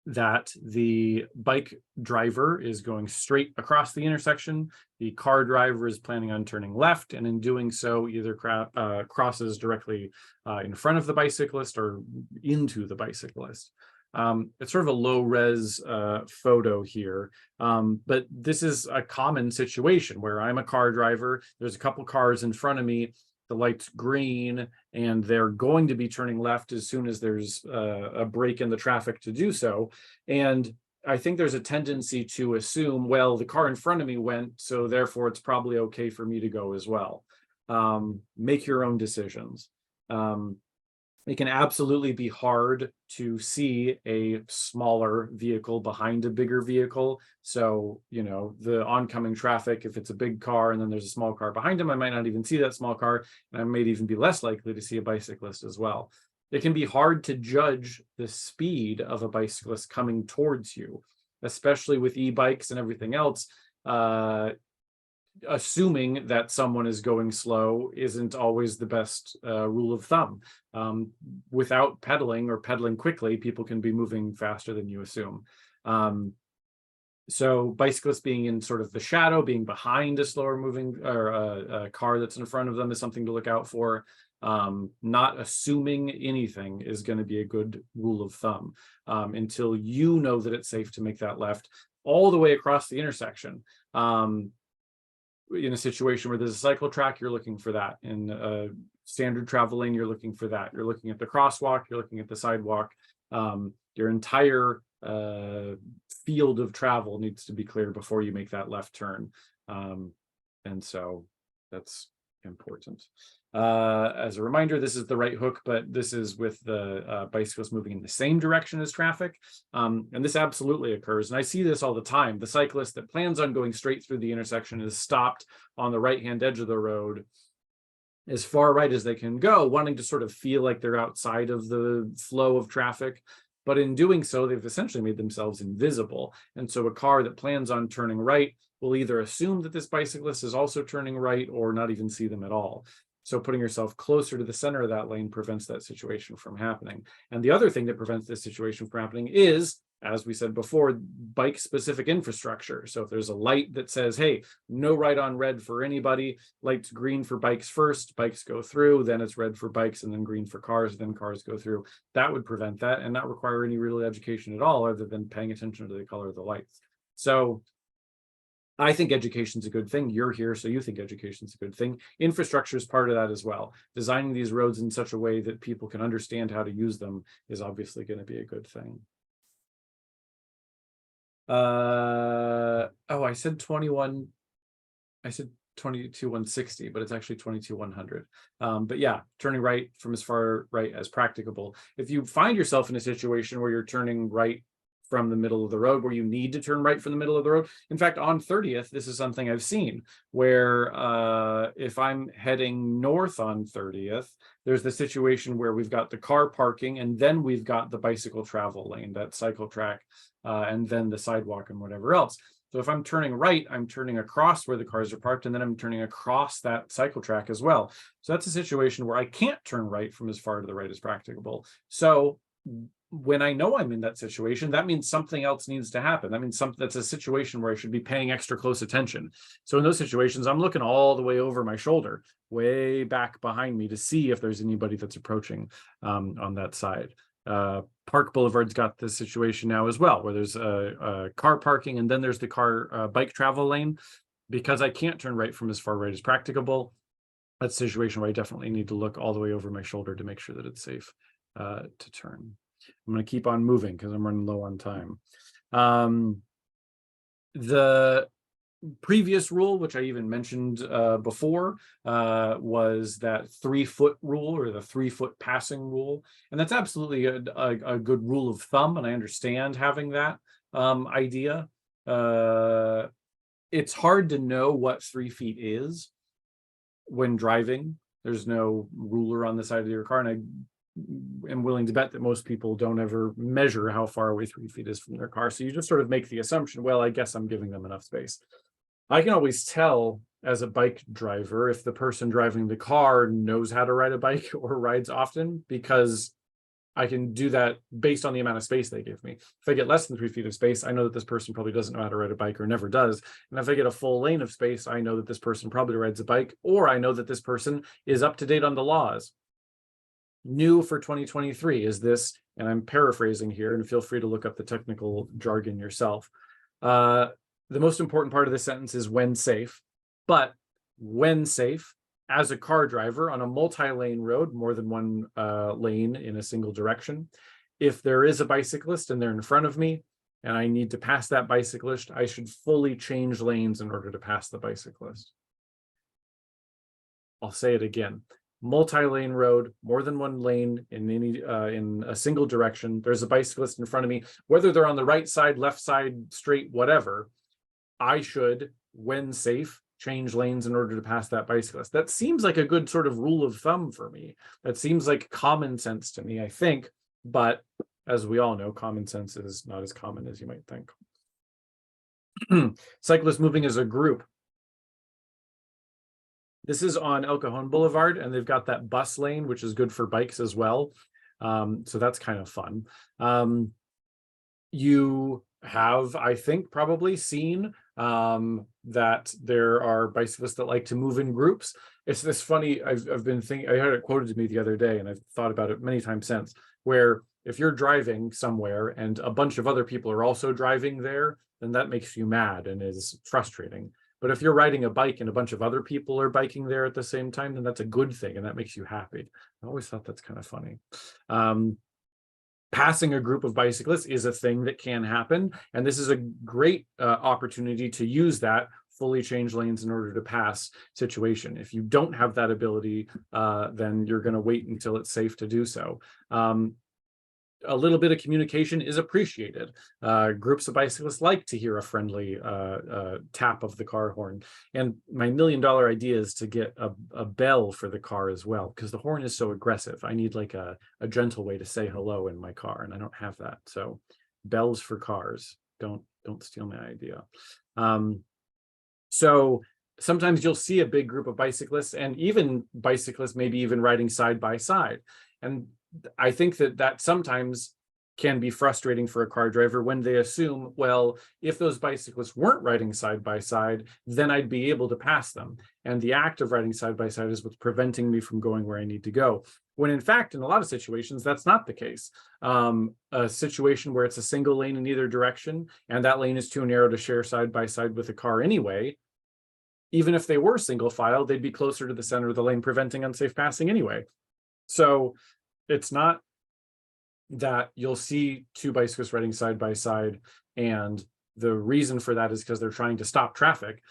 that the bike driver is going straight across the intersection. The car driver is planning on turning left, and in doing so, either crosses directly in front of the bicyclist or into the bicyclist. It's sort of a low-res photo here, but this is a common situation where I'm a car driver. There's a couple cars in front of me. The light's green, and they're going to be turning left as soon as there's a break in the traffic to do so. And I think there's a tendency to assume, well, the car in front of me went, so therefore it's probably okay for me to go as well. Make your own decisions. It can absolutely be hard to see a smaller vehicle behind a bigger vehicle. So, you know, the oncoming traffic, if it's a big car and then there's a small car behind him, I might not even see that small car, and I might even be less likely to see a bicyclist as well. It can be hard to judge the speed of a bicyclist coming towards you, especially with e-bikes and everything else. Assuming that someone is going slow isn't always the best rule of thumb. Without pedaling or pedaling quickly, people can be moving faster than you assume. So bicyclists being in sort of the shadow, being behind a slower moving or a car that's in front of them is something to look out for. Not assuming anything is going to be a good rule of thumb until you know that it's safe to make that left all the way across the intersection. In a situation where there's a cycle track, you're looking for that. In a standard travel lane, you're looking for that. You're looking at the crosswalk, you're looking at the sidewalk. Your entire field of travel needs to be clear before you make that left turn. And so that's important. As a reminder, this is the right hook, but this is with the bicyclists moving in the same direction as traffic. And this absolutely occurs. And I see this all the time. The cyclist that plans on going straight through the intersection is stopped on the right-hand edge of the road as far right as they can go, wanting to sort of feel like they're outside of the flow of traffic. But in doing so, they've essentially made themselves invisible. And so a car that plans on turning right will either assume that this bicyclist is also turning right or not even see them at all. So putting yourself closer to the center of that lane prevents that situation from happening. And the other thing that prevents this situation from happening is, as we said before, bike-specific infrastructure. So if there's a light that says, hey, no right on red for anybody, light's green for bikes first, bikes go through, then it's red for bikes, and then green for cars, then cars go through, that would prevent that and not require any real education at all other than paying attention to the color of the lights. So I think education is a good thing. You're here, so you think education is a good thing. Infrastructure is part of that as well. Designing these roads in such a way that people can understand how to use them is obviously going to be a good thing. Oh, I said 21. I said 22,160, but it's actually 22,100. But yeah, turning right from as far right as practicable. If you find yourself in a situation where you're turning right from the middle of the road, where you need to turn right from the middle of the road. In fact, on 30th, this is something I've seen where if I'm heading north on 30th, there's the situation where we've got the car parking and then we've got the bicycle travel lane, that cycle track, and then the sidewalk and whatever else. So if I'm turning right, I'm turning across where the cars are parked, and then I'm turning across that cycle track as well. So that's a situation where I can't turn right from as far to the right as practicable. So when I know I'm in that situation, that means something else needs to happen. That means that's a situation where I should be paying extra close attention. So in those situations, I'm looking all the way over my shoulder, way back behind me to see if there's anybody that's approaching on that side. Park Boulevard's got this situation now as well, where there's a car parking and then there's the car bike travel lane. because I can't turn right from as far right as practicable, that's a situation where I definitely need to look all the way over my shoulder to make sure that it's safe to turn. I'm going to keep on moving because I'm running low on time. The previous rule, which I even mentioned before, was that 3-foot rule, or the 3-foot passing rule. And that's absolutely a good rule of thumb. And I understand having that idea. It's hard to know what 3 feet is when driving. There's no ruler on the side of your car. And I am willing to bet that most people don't ever measure how far away 3 feet is from their car. So you just sort of make the assumption, well, I guess I'm giving them enough space. I can always tell as a bike driver if the person driving the car knows how to ride a bike or rides often, because I can do that based on the amount of space they give me. If I get less than 3 feet of space, I know that this person probably doesn't know how to ride a bike or never does. And if I get a full lane of space, I know that this person probably rides a bike, or I know that this person is up to date on the laws. New for 2023 is this, and I'm paraphrasing here, and feel free to look up the technical jargon yourself. The most important part of the sentence is when safe, but when safe, as a car driver on a multi-lane road, more than one lane in a single direction, if there is a bicyclist and they're in front of me and I need to pass that bicyclist, I should fully change lanes in order to pass the bicyclist. I'll say it again. Multi-lane road, more than one lane in a single direction. There's a bicyclist in front of me, whether they're on the right side, left side, straight, whatever. I should, when safe, change lanes in order to pass that bicyclist. That seems like a good sort of rule of thumb for me. That seems like common sense to me, I think. But as we all know, common sense is not as common as you might think. Cyclists moving as a group. This is on El Cajon Boulevard, and they've got that bus lane, which is good for bikes as well. So that's kind of fun. You have, I think, probably seen that there are bicyclists that like to move in groups. It's this funny, I've been thinking, I had it quoted to me the other day, and I've thought about it many times since, where if you're driving somewhere and a bunch of other people are also driving there, then that makes you mad and is frustrating. But if you're riding a bike and a bunch of other people are biking there at the same time, then that's a good thing, and that makes you happy. I always thought that's kind of funny. Passing a group of bicyclists is a thing that can happen, and this is a great opportunity to use that fully change lanes in order to pass situation. If you don't have that ability, then you're going to wait until it's safe to do so. A little bit of communication is appreciated. Groups of bicyclists like to hear a friendly tap of the car horn. And my $1 million idea is to get a bell for the car as well, because the horn is so aggressive. I need like a gentle way to say hello in my car, and I don't have that. So bells for cars. Don't steal my idea. So sometimes you'll see a big group of bicyclists, and even bicyclists maybe even riding side by side. And I think that sometimes can be frustrating for a car driver when they assume, well, if those bicyclists weren't riding side by side, then I'd be able to pass them. And the act of riding side by side is what's preventing me from going where I need to go. When in fact, in a lot of situations, that's not the case. A situation where it's a single lane in either direction, and that lane is too narrow to share side by side with a car anyway, even if they were single file, they'd be closer to the center of the lane, preventing unsafe passing anyway. So it's not that you'll see two bicyclists riding side by side, and the reason for that is because they're trying to stop traffic.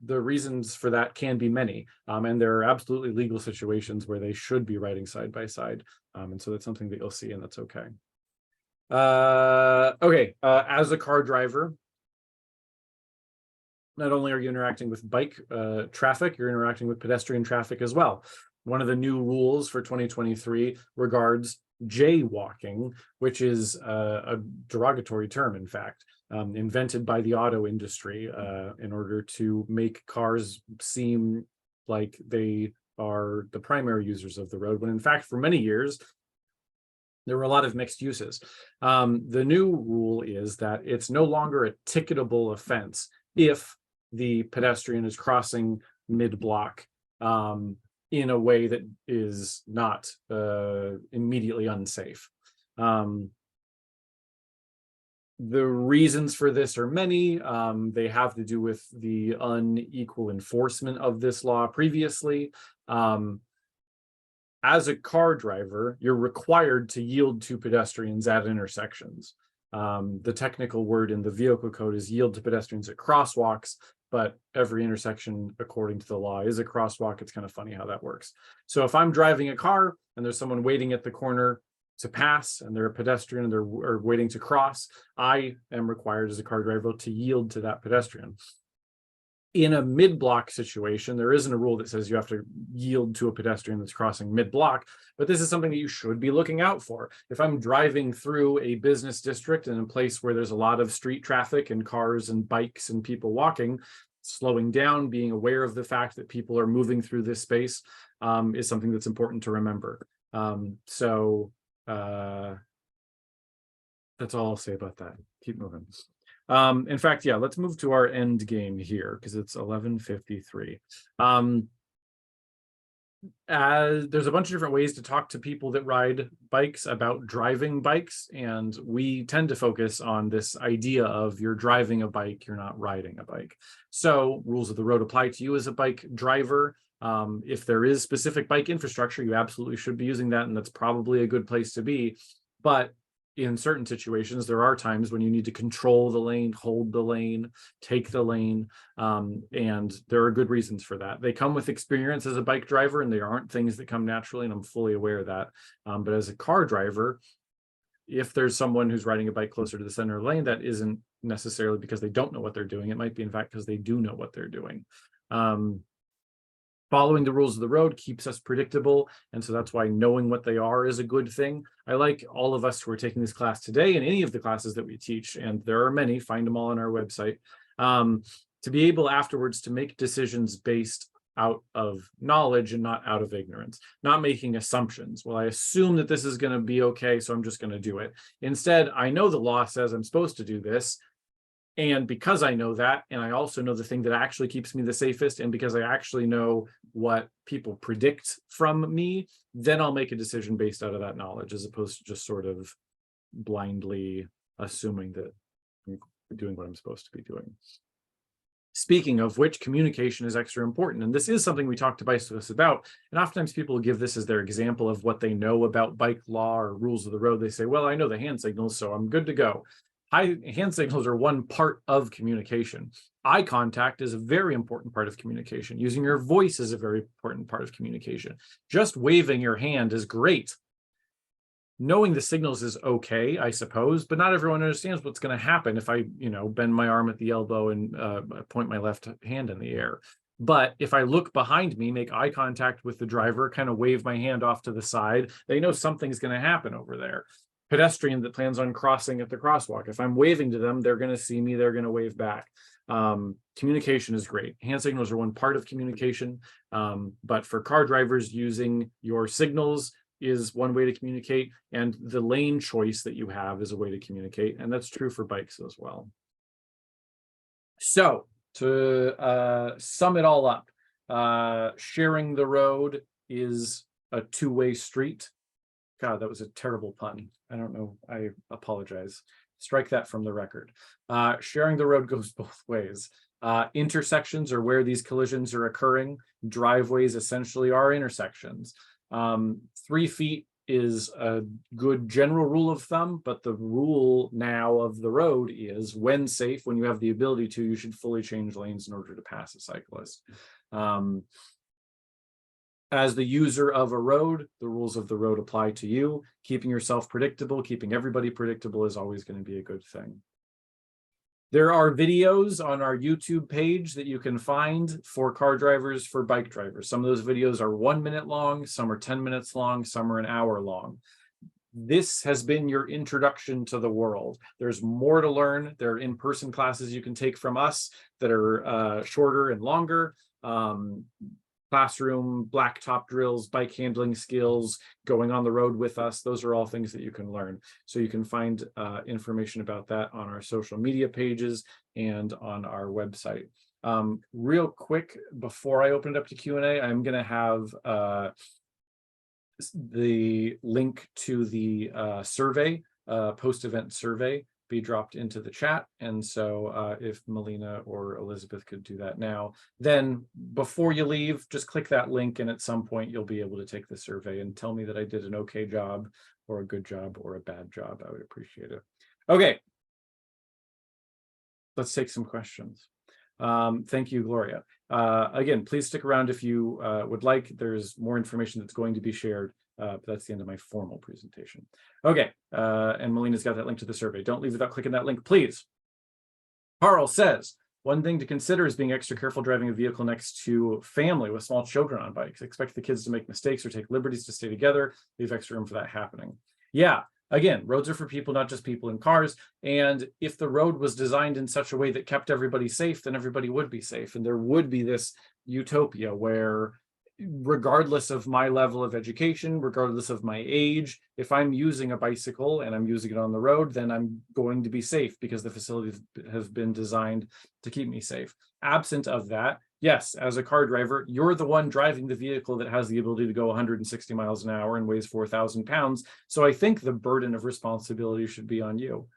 The reasons for that can be many, and there are absolutely legal situations where they should be riding side by side. And so that's something that you'll see, and that's okay. As a car driver, not only are you interacting with bike traffic, you're interacting with pedestrian traffic as well. One of the new rules for 2023 regards jaywalking, which is a derogatory term, in fact, invented by the auto industry in order to make cars seem like they are the primary users of the road, when in fact, for many years, there were a lot of mixed uses. The new rule is that it's no longer a ticketable offense if the pedestrian is crossing mid-block in a way that is not immediately unsafe. The reasons for this are many. They have to do with the unequal enforcement of this law previously. As a car driver, you're required to yield to pedestrians at intersections. The technical word in the vehicle code is yield to pedestrians at crosswalks, but every intersection, according to the law, is a crosswalk. It's kind of funny how that works. So if I'm driving a car and there's someone waiting at the corner to pass and they're a pedestrian and they're waiting to cross, I am required as a car driver to yield to that pedestrian. In a mid-block situation, there isn't a rule that says you have to yield to a pedestrian that's crossing mid-block, but this is something that you should be looking out for. If I'm driving through a business district in a place where there's a lot of street traffic and cars and bikes and people walking, slowing down, being aware of the fact that people are moving through this space is something that's important to remember. That's all I'll say about that. Keep moving. In fact, yeah, let's move to our end game here because it's 11:53. There's a bunch of different ways to talk to people that ride bikes about driving bikes, and we tend to focus on this idea of you're driving a bike, you're not riding a bike. So rules of the road apply to you as a bike driver. If there is specific bike infrastructure, you absolutely should be using that, and that's probably a good place to be. But in certain situations, there are times when you need to control the lane, hold the lane, take the lane, and there are good reasons for that. They come with experience as a bike driver, and they aren't things that come naturally, and I'm fully aware of that. But as a car driver, if there's someone who's riding a bike closer to the center of the lane, that isn't necessarily because they don't know what they're doing. It might be, in fact, because they do know what they're doing. Following the rules of the road keeps us predictable, and so that's why knowing what they are is a good thing. I like all of us who are taking this class today and any of the classes that we teach, and there are many, find them all on our website, to be able afterwards to make decisions based out of knowledge and not out of ignorance, not making assumptions. Well, I assume that this is going to be okay, so I'm just going to do it. Instead, I know the law says I'm supposed to do this, and because I know that, and I also know the thing that actually keeps me the safest, and because I actually know what people predict from me, then I'll make a decision based out of that knowledge, as opposed to just sort of blindly assuming that I'm doing what I'm supposed to be doing. Speaking of which, communication is extra important. And this is something we talk to bicyclists about. And oftentimes people give this as their example of what they know about bike law or rules of the road. They say, well, I know the hand signals, so I'm good to go. Hand signals are one part of communication. Eye contact is a very important part of communication. Using your voice is a very important part of communication. Just waving your hand is great. Knowing the signals is okay, I suppose, but not everyone understands what's going to happen if I, bend my arm at the elbow and point my left hand in the air. But if I look behind me, make eye contact with the driver, kind of wave my hand off to the side, they know something's going to happen over there. Pedestrian that plans on crossing at the crosswalk, if I'm waving to them, they're going to see me, they're going to wave back. Communication is great. Hand signals are one part of communication, but for car drivers, using your signals is one way to communicate, and the lane choice that you have is a way to communicate, and that's true for bikes as well. So to sum it all up, sharing the road is a two-way street. God, that was a terrible pun. I don't know. I apologize. Strike that from the record. Sharing the road goes both ways. Intersections are where these collisions are occurring. Driveways essentially are intersections. 3 feet is a good general rule of thumb, but the rule now of the road is when safe, when you have the ability to, you should fully change lanes in order to pass a cyclist. As the user of a road, the rules of the road apply to you. Keeping yourself predictable, keeping everybody predictable is always going to be a good thing. There are videos on our YouTube page that you can find for car drivers, for bike drivers. Some of those videos are 1 minute long, some are 10 minutes long, some are an hour long. This has been your introduction to the world. There's more to learn. There are in-person classes you can take from us that are shorter and longer. Classroom, blacktop drills, bike handling skills, going on the road with us. Those are all things that you can learn. So you can find information about that on our social media pages and on our website. Real quick, before I open it up to Q&A, I'm going to have the link to the survey, post-event survey, be dropped into the chat. And so if Melina or Elizabeth could do that now, then before you leave, just click that link, and at some point you'll be able to take the survey and tell me that I did an okay job or a good job or a bad job. I would appreciate it. Okay. Let's take some questions. Thank you, Gloria. Again, please stick around if you would like. There's more information that's going to be shared. But that's the end of my formal presentation. Okay, and Melina's got that link to the survey. Don't leave without clicking that link, please. Carl says, one thing to consider is being extra careful driving a vehicle next to family with small children on bikes. Expect the kids to make mistakes or take liberties to stay together. Leave extra room for that happening. Yeah, again, roads are for people, not just people in cars. And if the road was designed in such a way that kept everybody safe, then everybody would be safe. And there would be this utopia where, regardless of my level of education, regardless of my age, if I'm using a bicycle and I'm using it on the road, then I'm going to be safe because the facilities have been designed to keep me safe. Absent of that, yes, as a car driver, you're the one driving the vehicle that has the ability to go 160 miles an hour and weighs 4,000 pounds. So I think the burden of responsibility should be on you.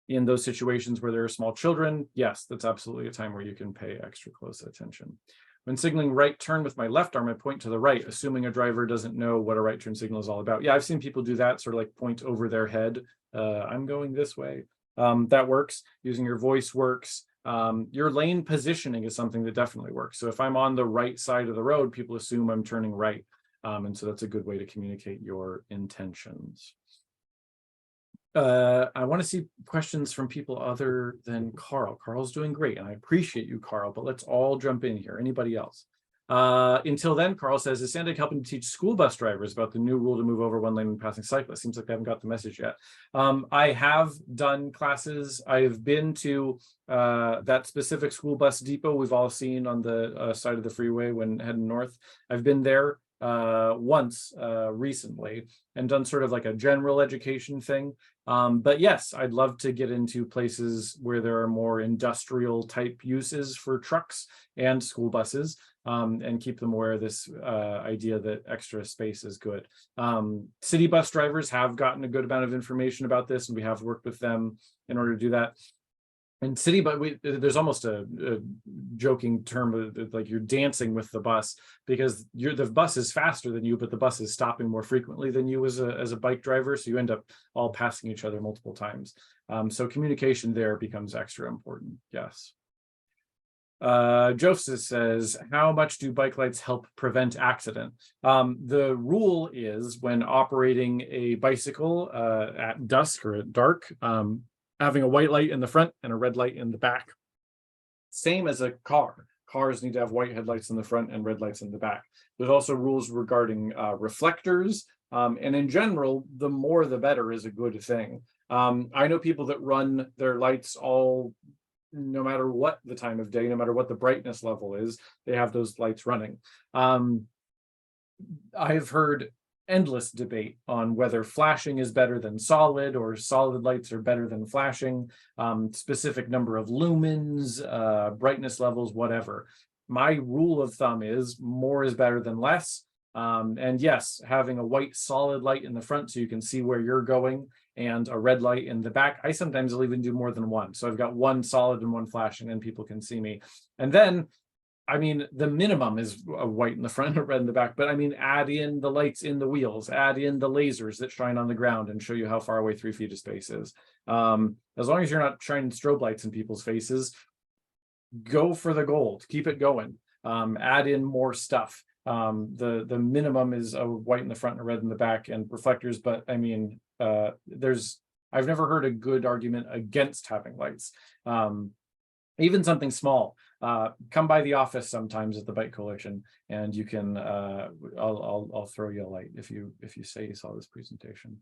In those situations where there are small children, yes, that's absolutely a time where you can pay extra close attention. When signaling right turn with my left arm, I point to the right, assuming a driver doesn't know what a right turn signal is all about. Yeah, I've seen people do that, sort of like point over their head. I'm going this way. That works. Using your voice works. Your lane positioning is something that definitely works. So if I'm on the right side of the road, people assume I'm turning right. And so that's a good way to communicate your intentions. I want to see questions from people other than Carl. Carl's doing great, and I appreciate you, Carl, but let's all jump in here. Anybody else? Until then, Carl says, is SANDAG helping to teach school bus drivers about the new rule to move over one lane when passing cyclists? Seems like they haven't got the message yet. I have done classes. I've been to that specific school bus depot we've all seen on the side of the freeway when heading north. I've been there once recently and done sort of like a general education thing. But yes, I'd love to get into places where there are more industrial type uses for trucks and school buses, and keep them aware of this idea that extra space is good. City bus drivers have gotten a good amount of information about this, and we have worked with them in order to do that. And city, but there's almost a joking term of, like, you're dancing with the bus, because the bus is faster than you, but the bus is stopping more frequently than you as a bike driver. So you end up all passing each other multiple times. So communication there becomes extra important. Yes. Joseph says, how much do bike lights help prevent accident? The rule is, when operating a bicycle at dusk or at dark, having a white light in the front and a red light in the back. Same as a car. Cars need to have white headlights in the front and red lights in the back. There's also rules regarding reflectors. And in general, the more the better is a good thing. I know people that run their lights all, no matter what the time of day, no matter what the brightness level is, they have those lights running. I've heard endless debate on whether flashing is better than solid, or solid lights are better than flashing, specific number of lumens, brightness levels, whatever. My rule of thumb is more is better than less. And yes, having a white solid light in the front so you can see where you're going, and a red light in the back. I sometimes will even do more than one. So I've got one solid and one flashing, and people can see me. And then, I mean, the minimum is a white in the front and a red in the back, but I mean, add in the lights in the wheels, add in the lasers that shine on the ground and show you how far away 3 feet of space is. As long as you're not shining strobe lights in people's faces, go for the gold, keep it going. Add in more stuff. The minimum is a white in the front and a red in the back, and reflectors, but I mean, I've never heard a good argument against having lights. Even something small. Come by the office sometimes at the Bike Coalition, and you can I'll throw you a light if you say you saw this presentation.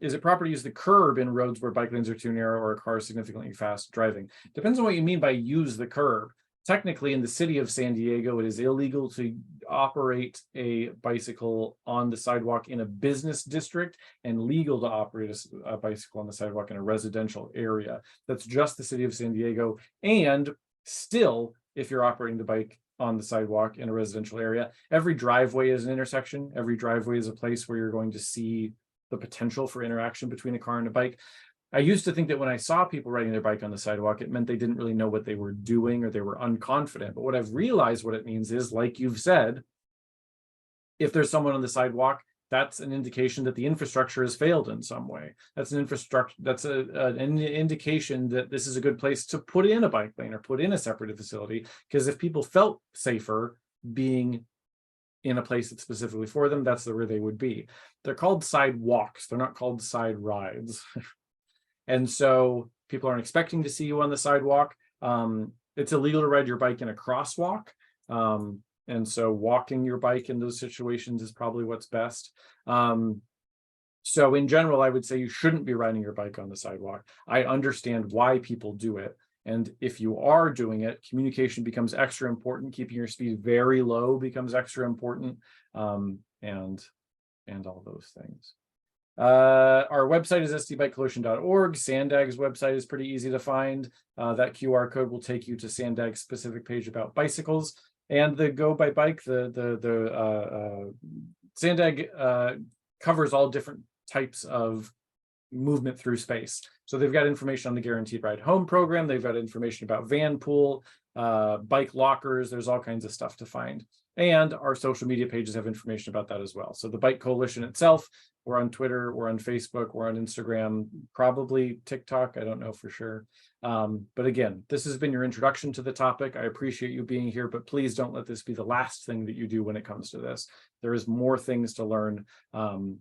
Is it proper to use the curb in roads where bike lanes are too narrow or a car is significantly fast driving? Depends on what you mean by use the curb. Technically, in the city of San Diego, it is illegal to operate a bicycle on the sidewalk in a business district, and legal to operate a bicycle on the sidewalk in a residential area. That's just the city of San Diego. And still, if you're operating the bike on the sidewalk in a residential area, every driveway is an intersection. Every driveway is a place where you're going to see the potential for interaction between a car and a bike. I used to think that when I saw people riding their bike on the sidewalk, it meant they didn't really know what they were doing or they were unconfident. But what I've realized what it means is, like you've said, if there's someone on the sidewalk, that's an indication that the infrastructure has failed in some way. That's an infrastructure, that's an indication that this is a good place to put in a bike lane or put in a separated facility. Because if people felt safer being in a place that's specifically for them, that's where they would be. They're called sidewalks. They're not called side rides. And so people aren't expecting to see you on the sidewalk. It's illegal to ride your bike in a crosswalk. And so walking your bike in those situations is probably what's best. So in general, I would say you shouldn't be riding your bike on the sidewalk. I understand why people do it. And if you are doing it, communication becomes extra important. Keeping your speed very low becomes extra important, and all those things. Our website is sdbikecoalition.org. SANDAG's website is pretty easy to find. That QR code will take you to SANDAG's specific page about bicycles. And the Go by Bike, the SANDAG covers all different types of movement through space. So they've got information on the Guaranteed Ride Home program. They've got information about van pool, bike lockers. There's all kinds of stuff to find. And our social media pages have information about that as well. So the Bike Coalition itself, we're on Twitter, we're on Facebook, we're on Instagram, probably TikTok, I don't know for sure. But again, this has been your introduction to the topic. I appreciate you being here, but please don't let this be the last thing that you do when it comes to this. There is more things to learn. And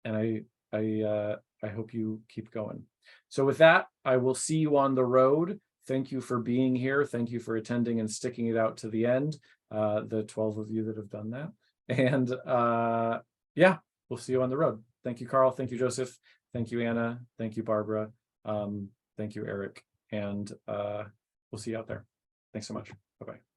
I hope you keep going. So with that, I will see you on the road. Thank you for being here. Thank you for attending and sticking it out to the end. The 12 of you that have done that. And yeah, we'll see you on the road. Thank you, Carl. Thank you, Joseph. Thank you, Anna. Thank you, Barbara. Thank you, Eric. And we'll see you out there. Thanks so much. Bye-bye.